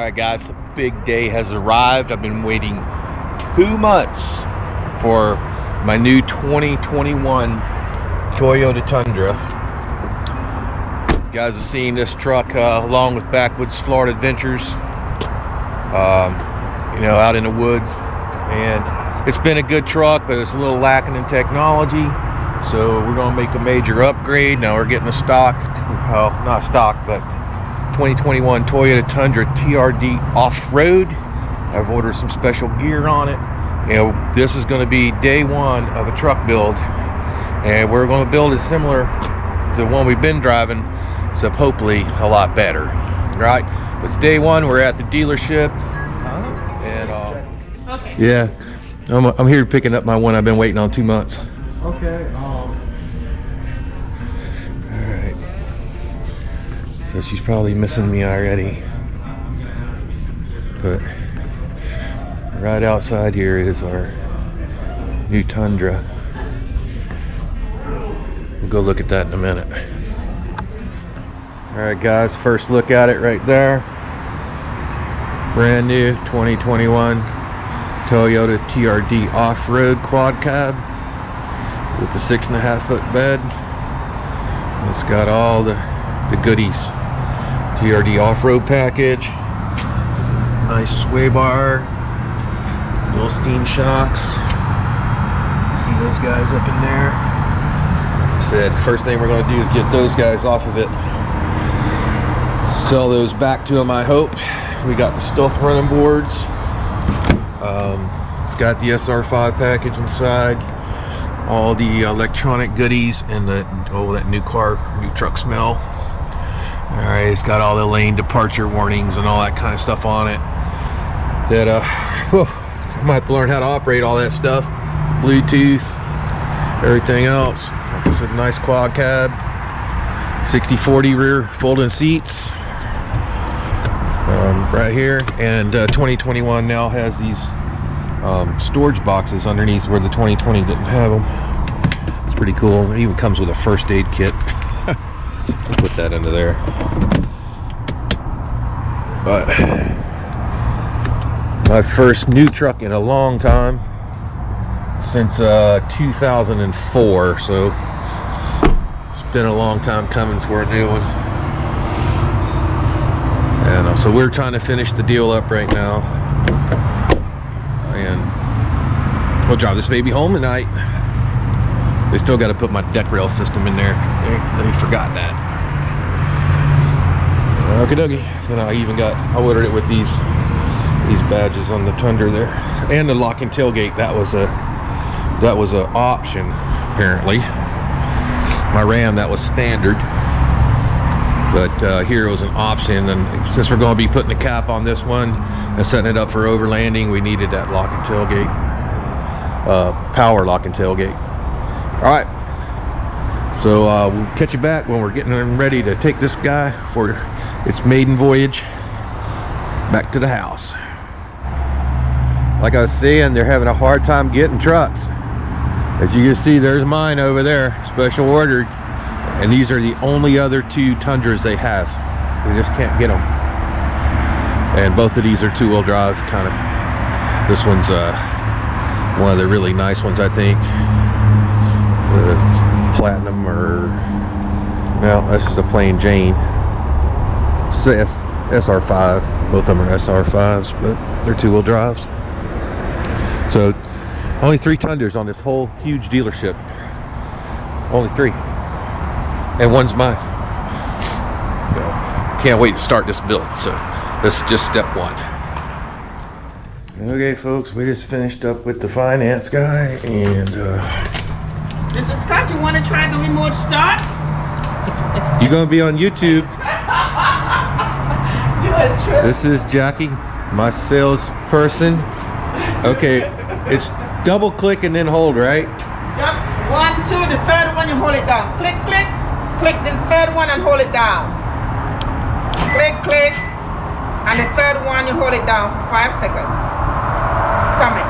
Alright guys, a big day has arrived. I've been waiting 2 months for my new 2021 Toyota Tundra. You guys have seen this truck along with Backwoods Florida Adventures, out in the woods, and it's been a good truck, but it's a little lacking in technology, so we're going to make a major upgrade. Now we're getting a stock, well, not stock, but 2021 Toyota Tundra Trd Off-Road. I've ordered some special gear on it. This is going to be day one of a truck build, and we're going to build it similar to the one we've been driving, except hopefully a lot better. Right? It's day one. We're at the dealership, and yeah, I'm here picking up my one I've been waiting on 2 months. Okay. So she's probably missing me already, but right outside here is our new Tundra. We'll go look at that in a minute. Alright guys, first look at it right there. Brand new 2021 Toyota Trd Off-Road Quad Cab with the 6.5 foot bed. It's got all the goodies. TRD off-road package, nice sway bar, dual steam shocks. See those guys up in there? I said first thing we're going to do is get those guys off of it, sell those back to them, I hope. We got the stealth running boards. It's got the SR5 package inside, all the electronic goodies, and that new truck smell. Alright, it's got all the lane departure warnings and all that kind of stuff on it that I might have to learn how to operate all that stuff. Bluetooth, everything else. Like I said, nice quad cab, 60/40 rear folding seats right here, and 2021 now has these storage boxes underneath where the 2020 didn't have them. It's pretty cool. It even comes with a first aid kit. I'll put that under there. But my first new truck in a long time, since 2004, so it's been a long time coming for a new one. And so we're trying to finish the deal up right now, and we'll drive this baby home tonight. They still got to put my deck rail system in there. They forgot that. Okie dokie. And I ordered it with these badges on the Tundra there, and the locking tailgate. That was a option apparently. My Ram, that was standard, but here it was an option. And since we're going to be putting a cap on this one and setting it up for overlanding, we needed that locking tailgate, power locking tailgate. Alright, so we'll catch you back when we're getting ready to take this guy for its maiden voyage back to the house. Like I was saying, they're having a hard time getting trucks. As you can see, there's mine over there, special ordered, and these are the only other two Tundras they have. We just can't get them. And both of these are two-wheel drive, kind of. This one's one of the really nice ones, I think. It's platinum, or no, that's just a plain Jane. It's SR5. Both of them are SR5s, but they're two-wheel drives. So only 3 Tundras on this whole huge dealership. Only 3, and one's mine. Can't wait to start this build. So this is just step 1. Okay, folks, we just finished up with the finance guy, and Mr. Scott, you want to try the remote start? you're gonna be on YouTube. This is Jackie, my salesperson. Okay, it's double click and then hold, right? Yep. 1, 2, the third one you hold it down. Click, click, click the third one and hold it down. Click, click, and the third one you hold it down for 5 seconds. It's coming.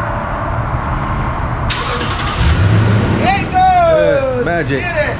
There you go. Magic. Get it.